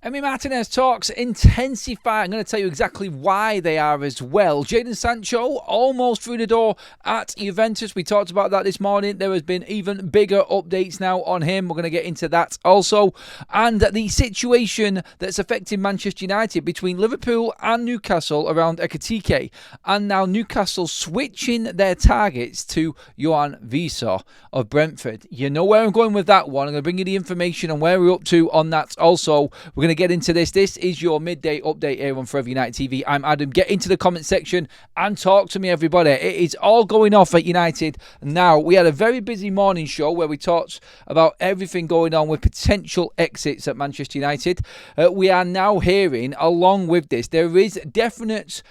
Emi Martinez talks intensify. I'm going to tell you exactly why they are as well. Jadon Sancho almost through the door at Juventus. We talked about that this morning. There has been even bigger updates now on him. We're going to get into that also. And the situation that's affecting Manchester United between Liverpool and Newcastle around Ekitike. And now Newcastle switching their targets to Johan Visa of Brentford. You know where I'm going with that one. I'm going to bring you the information on where we're up to on that also. We're going to get into this. This is your midday update here on Forever United TV. I'm Adam. Get into the comment section and talk to me, everybody. It is all going off at United now. We had a very busy morning show where we talked about everything going on with potential exits at Manchester United. We are now hearing, along with this, there is definite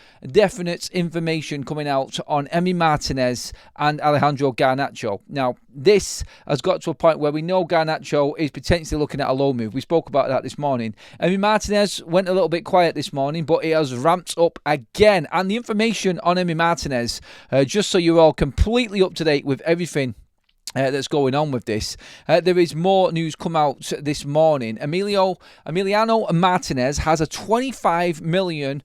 information coming out on Emi Martinez and Alejandro Garnacho. Now, this has got to a point where we know Garnacho is potentially looking at a low move. We spoke about that this morning. Emi Martinez went a little bit quiet this morning, but it has ramped up again. And the information on Emi Martinez, just so you're all completely up to date with everything that's going on with this. There is more news come out this morning. Emiliano Martinez has a €25 million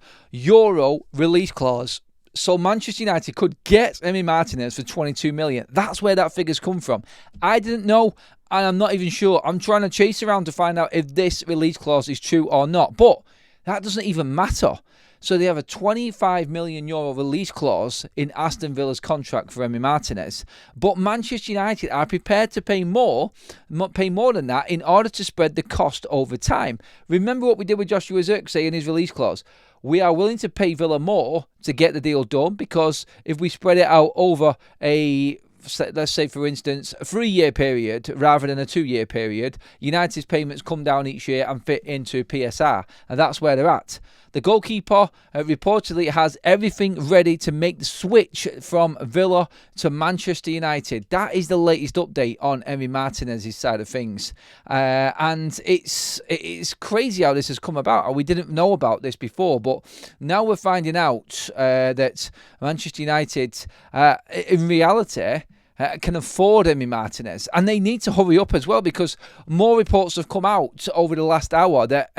release clause. So Manchester United could get Emi Martinez for 22 million. That's where that figure's come from. I didn't know, and I'm not even sure. I'm trying to chase around to find out if this release clause is true or not. But that doesn't even matter. So they have a €25 million release clause in Aston Villa's contract for Emi Martinez. But Manchester United are prepared to pay more than that in order to spread the cost over time. Remember what we did with Joshua Zirkzee in his release clause. We are willing to pay Villa more to get the deal done, because if we spread it out over let's say, for instance, a 3-year period rather than a 2-year period, United's payments come down each year and fit into PSR, and that's where they're at. The goalkeeper reportedly has everything ready to make the switch from Villa to Manchester United. That is the latest update on Emi Martinez's side of things. And it's crazy how this has come about. We didn't know about this before, but now we're finding out that Manchester United, in reality, can afford Emi Martinez, and they need to hurry up as well, because more reports have come out over the last hour that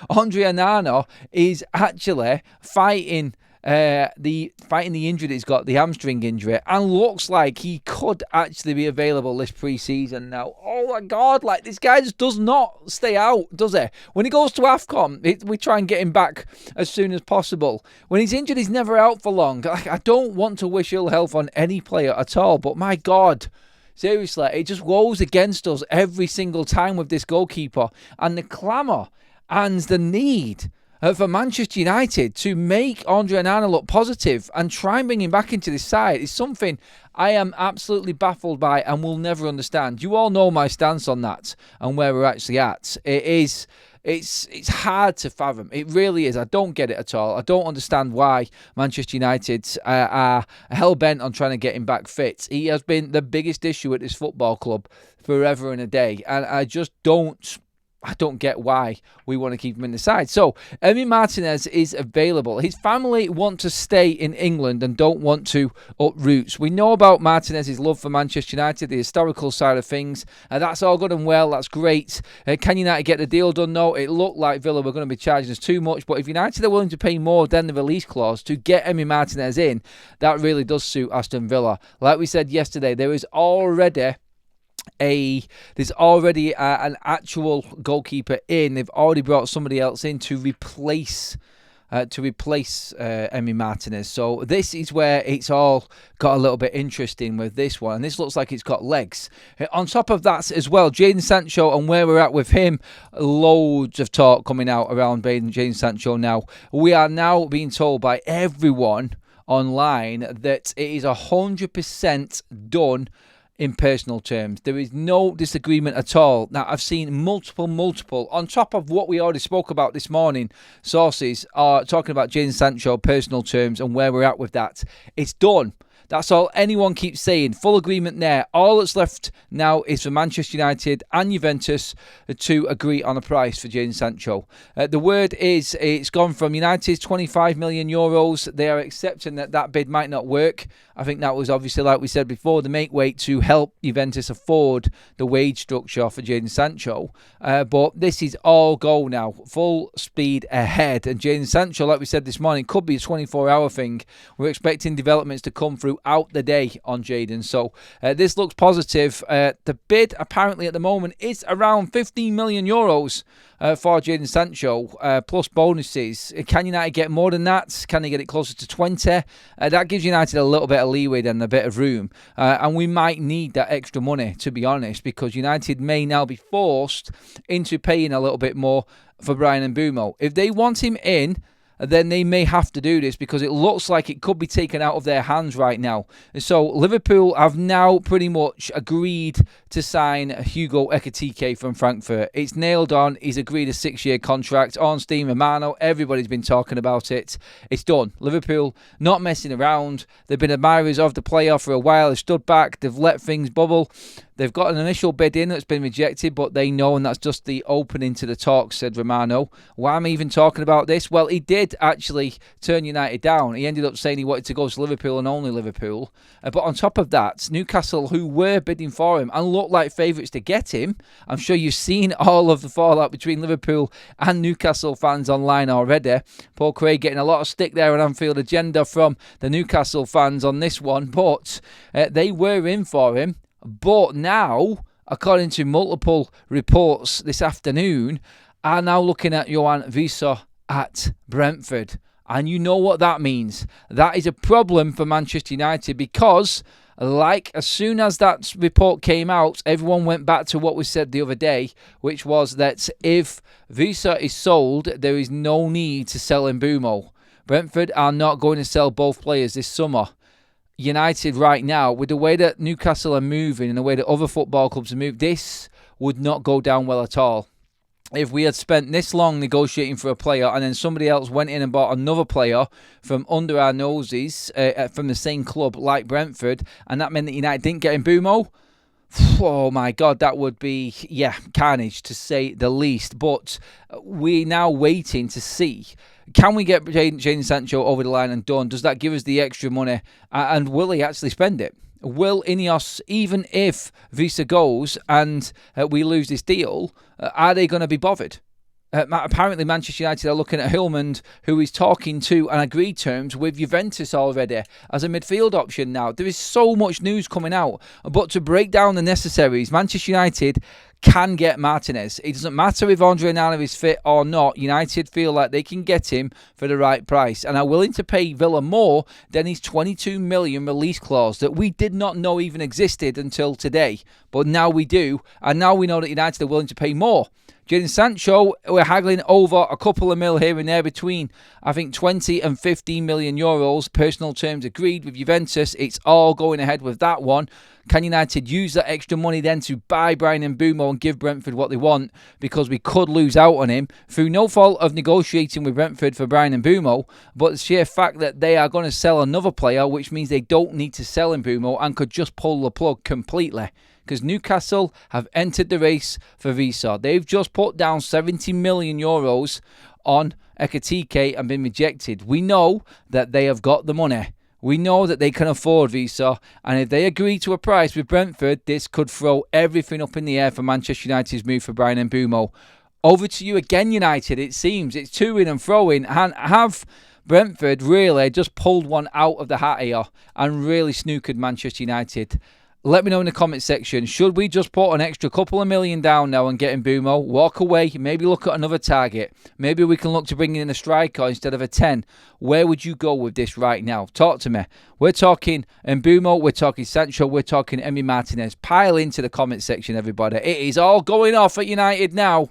Andre Onana is actually fighting the injury that he's got, the hamstring injury, and looks like he could actually be available this pre-season now. Oh my God, like, this guy just does not stay out, does he? When he goes to AFCON, we try and get him back as soon as possible. When he's injured, he's never out for long. I don't want to wish ill health on any player at all, but my God, seriously, it just goes against us every single time with this goalkeeper, and the clamour and the need for Manchester United to make Andre Onana look positive and try and bring him back into this side is something I am absolutely baffled by and will never understand. You all know my stance on that and where we're actually at. It's hard to fathom. It really is. I don't get it at all. I don't understand why Manchester United are hell-bent on trying to get him back fit. He has been the biggest issue at this football club forever and a day, and I don't get why we want to keep him in the side. So, Emi Martinez is available. His family want to stay in England and don't want to uproot. We know about Martinez's love for Manchester United, the historical side of things. That's all good and well. That's great. Can United get the deal done? No, it looked like Villa were going to be charging us too much. But if United are willing to pay more than the release clause to get Emi Martinez in, that really does suit Aston Villa. Like we said yesterday, there is already an actual goalkeeper in. They've already brought somebody else in to replace Emi Martinez. So this is where it's all got a little bit interesting with this one, and this looks like it's got legs. On top of that as well, Jadon Sancho and where we're at with him, loads of talk coming out around Jadon Sancho now. We are now being told by everyone online that it is 100% done in personal terms. There is no disagreement at all. Now, I've seen multiple, on top of what we already spoke about this morning, sources are talking about Jadon Sancho, personal terms, and where we're at with that. It's done. That's all anyone keeps saying. Full agreement there. All that's left now is for Manchester United and Juventus to agree on a price for Jadon Sancho. The word is it's gone from United's 25 million euros. They are accepting that bid might not work. I think that was obviously, like we said before, the make weight to help Juventus afford the wage structure for Jadon Sancho. But this is all go now. Full speed ahead. And Jadon Sancho, like we said this morning, could be a 24-hour thing. We're expecting developments to come throughout the day on Jadon. So this looks positive. The bid apparently at the moment is around 15 million euros for Jadon Sancho, plus bonuses. Can United get more than that? Can they get it closer to 20? That gives United a little bit of leeway and a bit of room. And we might need that extra money, to be honest, because United may now be forced into paying a little bit more for Bryan Mbeumo. If they want him in, then they may have to do this because it looks like it could be taken out of their hands right now. So Liverpool have now pretty much agreed to sign Hugo Ekitike from Frankfurt. It's nailed on. He's agreed a 6-year contract on Steam Romano. Everybody's been talking about it. It's done. Liverpool not messing around. They've been admirers of the player for a while. They've stood back. They've let things bubble. They've got an initial bid in that's been rejected, but they know, and that's just the opening to the talks, said Romano. Why am I even talking about this? Well, he did actually turn United down. He ended up saying he wanted to go to Liverpool and only Liverpool. But on top of that, Newcastle, who were bidding for him and looked like favourites to get him, I'm sure you've seen all of the fallout between Liverpool and Newcastle fans online already. Paul Craig getting a lot of stick there on Anfield Agenda from the Newcastle fans on this one, but they were in for him. But now, according to multiple reports this afternoon, are now looking at Yoane Wissa at Brentford. And you know what that means. That is a problem for Manchester United because, as soon as that report came out, everyone went back to what we said the other day, which was that if Wissa is sold, there is no need to sell Mbeumo. Brentford are not going to sell both players this summer. United right now, with the way that Newcastle are moving and the way that other football clubs are moving, this would not go down well at all. If we had spent this long negotiating for a player and then somebody else went in and bought another player from under our noses from the same club like Brentford, and that meant that United didn't get Mbeumo, oh my God, that would be, carnage to say the least. But we're now waiting to see, can we get Jadon Sancho over the line and done? Does that give us the extra money? And will he actually spend it? Will Ineos, even if Wissa goes and we lose this deal, are they going to be bothered? Apparently Manchester United are looking at Hillman, who is talking to and agreed terms with Juventus already as a midfield option now. There is so much news coming out. But to break down the necessaries, Manchester United can get Martinez. It doesn't matter if Andre Onana is fit or not. United feel like they can get him for the right price and are willing to pay Villa more than his 22 million release clause that we did not know even existed until today. But now we do, and now we know that United are willing to pay more. Jadon Sancho, we're haggling over a couple of mil here and there between, I think, 20 and 15 million euros. Personal terms agreed with Juventus. It's all going ahead with that one. Can United use that extra money then to buy Bryan Mbeumo and give Brentford what they want? Because we could lose out on him through no fault of negotiating with Brentford for Bryan Mbeumo, but the sheer fact that they are going to sell another player, which means they don't need to sell Mbeumo and could just pull the plug completely. Because Newcastle have entered the race for Wissa. They've just put down 70 million euros on Ekitike and been rejected. We know that they have got the money. We know that they can afford Wissa. And if they agree to a price with Brentford, this could throw everything up in the air for Manchester United's move for Bryan Mbeumo. Over to you again, United. It seems it's to-in and fro-in. And have Brentford really just pulled one out of the hat here and really snookered Manchester United? Let me know in the comment section. Should we just put an extra couple of million down now and get Mbeumo, walk away, maybe look at another target? Maybe we can look to bring in a striker instead of a 10. Where would you go with this right now? Talk to me. We're talking Mbeumo, we're talking Sancho, we're talking Emi Martinez. Pile into the comment section, everybody. It is all going off at United now.